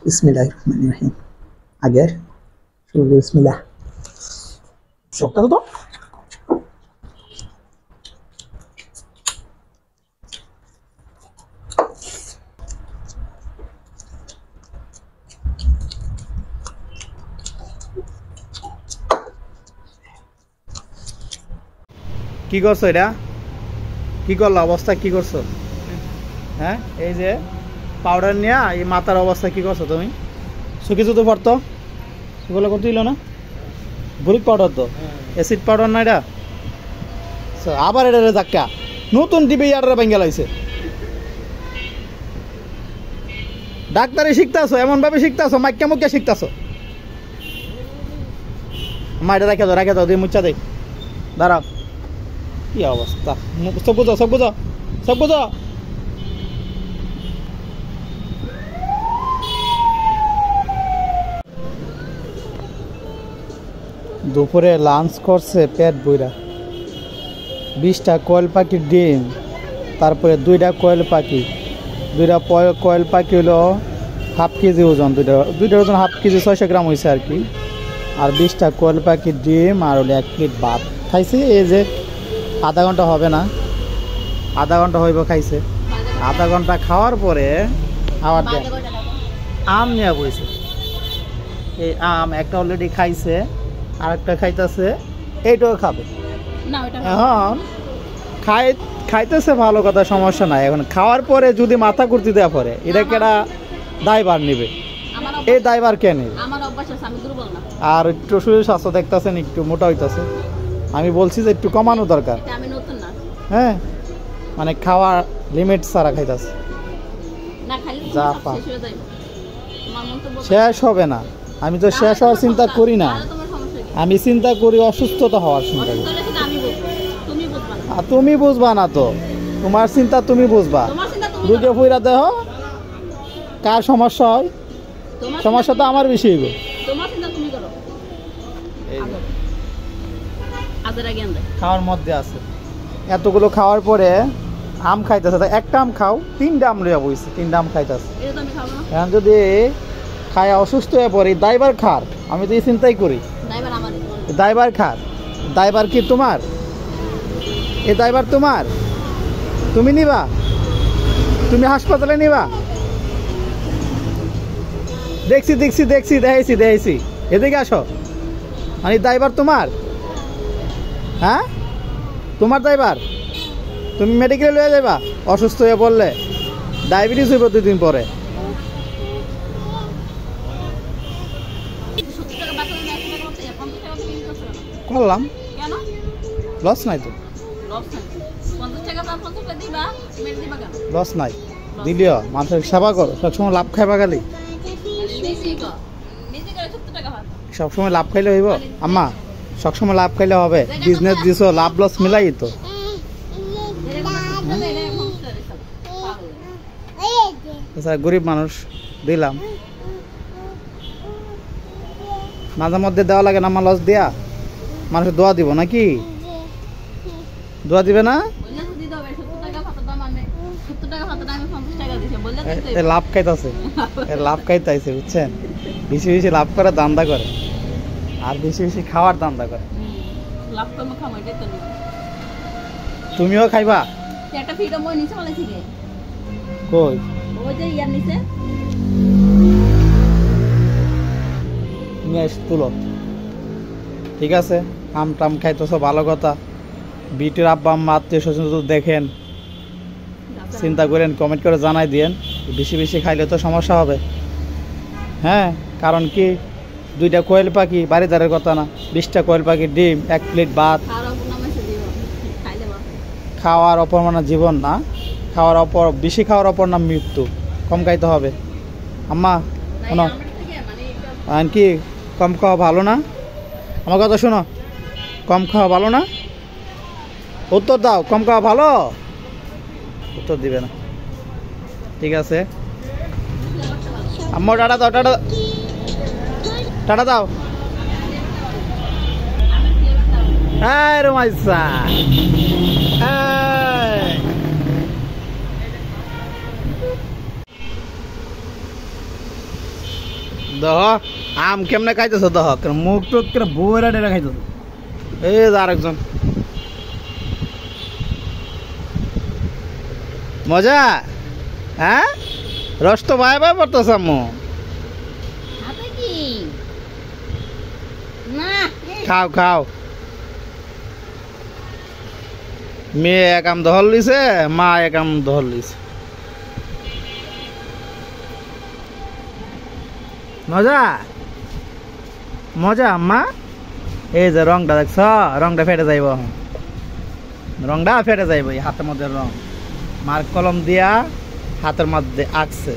বিসমিল্লাহিররহমানিররহিম। আগের শুরু বিসমিল্লাহ। সবটা তো কি করছো এটা? কি করলো? অবস্থা কি করছো? হ্যাঁ, এই যে পাউডার নিয়ে এই মাথার অবস্থা কি করছো তুমি? শুকিয়েছো তো পড়তো এগুলো করতে দিল না? বুরিক পাউডার তো, অ্যাসিড পাউডার না এটা? আবার এটা ধাক্কা নতুন টিভি ইয়াররা ভেঙে লাইছে। ডাক্তারি শিখতেছো, এমন ভাবে শিখতেছো, মাইকা মুখে শিখতেছো। মা এটা রেখে দাও দিয়ে মুচ্ছা দেই। দাঁড়াও, কি অবস্থা! সব বুঝো সব বুঝো সব বুঝো। দুপুরে লাঞ্চ করছে পেট বইরা, 20টা কোয়েল পাখির ডিম, তারপরে 2টা কোয়েল পাখি, 2টা কোয়েল পাখি হলো হাফ কেজি ওজন, দুইটা ওজন হাফ কেজি 600 গ্রাম হয়েছে আর কি। আর 20টা কোয়েল পাখির ডিম আর হলো 1 প্লেট ভাত খাইছে। এই যে আধা ঘন্টা হবে না, আধা ঘন্টা হইব খাইছে। আধা ঘন্টা খাওয়ার পরে আবার আম নিয়ে বইছে। এই আম একটা অলরেডি খাইছে, আর একটা খাইতেছে, এইটাও খাবে। এখন খাইতেছে ভালো কথা, সমস্যা নাই। এখন খাওয়ার পরে যদি মাথা কুর্তি দেওয়া পরে এটা কেডা দায়ভার নিবে? এই দায়ভার কে নেবে? আর একটু শরীর স্বাস্থ্য দেখতেছেন একটু মোটা হইতেছে, আমি বলছি যে একটু কমানো দরকার। হ্যাঁ, মানে খাওয়ার লিমিট ছাড়া খাইতেছে। যা পা শেষ হবে না, আমি তো শেষ হওয়ার চিন্তা করি না, আমি চিন্তা করি অসুস্থতা হওয়ার চিন্তা করি। আর তুমি বুঝবা না তো, তোমার চিন্তা তুমি বুঝবা। রুগে ফুইরা দেহ কার সমস্যা হয়, সমস্যা তো আমার বেশি হইবে। খাওয়ার মধ্যে আছে এতগুলো, খাওয়ার পরে আম খাইতেছে। একটা আম খাও, 3টা আম লইয়া বইছে, 3টা আম খাইতেছে। এখন যদি খায় অসুস্থ হয়ে পড়ি, দায়বার খার। আমি তো এই চিন্তাই করি, দায়বার খার। দায়বার কি তোমার? এই দায়বার তোমার? তুমি নিবা? তুমি হাসপাতালে নিবা? দেখছি এদিকে আসো। মানে দায়বার তোমার? হ্যাঁ, তোমার দায়বার। তুমি মেডিকেলে লয়ে যাবা অসুস্থ হয়ে পড়লে, ডায়াবেটিস হইব 2 দিন পরে। করলাম, লস নাই তো, লস নাই। দিলিও মানুষের সেবা করো, সবসময় লাভ খাইবা গালি, সবসময় লাভ খাইলে হইব? আম্মা, সবসময় লাভ খাইলে হবে? বিজনেস দিছো, লাভ লস মিলাই তো। গরিব মানুষ দিলাম, মাঝে মধ্যে দেওয়া লাগে না? আমার লস দিয়া মানুষের দোয়া দিব নাকি? দোয়া দিবে না? লাভ খাইতেছে, লাভ খাইতেছে, বুঝছেন? বেশি বেশি লাভ করে দান্দা করে, আর বেশি বেশি খাওয়ার দান্দা করে। তুমিও খাইবা? কই তুলো, ঠিক আছে। আম টাম খাইতেছ ভালো কথা। বিটির আব্বা আম্মা আত্মীয় স্বজন দেখেন, চিন্তা করেন, কমেন্ট করে জানাই দিয়েন। বেশি বেশি খাইলে তো সমস্যা হবে। হ্যাঁ, কারণ কি 2টা কোয়েল পাখি বাড়িদারের কথা না, 20টা কোয়েল পাখির ডিম, 1 প্লেট ভাত। খাওয়ার অপর মানে জীবন না, খাওয়ার অপর, বেশি খাওয়ার অপর নাম মৃত্যু। কম খাইতে হবে। আম্মা শোনো, কি কম খাওয়া ভালো না? আমার কথা শোনো, কম খাওয়া ভালো না? উত্তর দাও, কম খাওয়া ভালো? উত্তর দিবে না, ঠিক আছে। আম্মা টাটা দাও, টাটা দাও। হ্যাঁ রোমাইসা, দহ আম কেমনে খাইতেছ দহ মুখ টুক করে বউরা ডেরা খাইতেছ এই যে আরেকজন মজা হ্যাঁ রস তো ভাই ভাই পড়তেছ আম্মু খাও খাও মেয়ে এক আম দহল লিছে মা এক আম দহল লিছে মজা মজা আম্মা এই যে রংটা দেখছ রংটা ফেটে যাইব রংটা ফেটে যাইব এই হাতের মধ্যে রং মার কলম দিয়া হাতের মধ্যে আঁকছে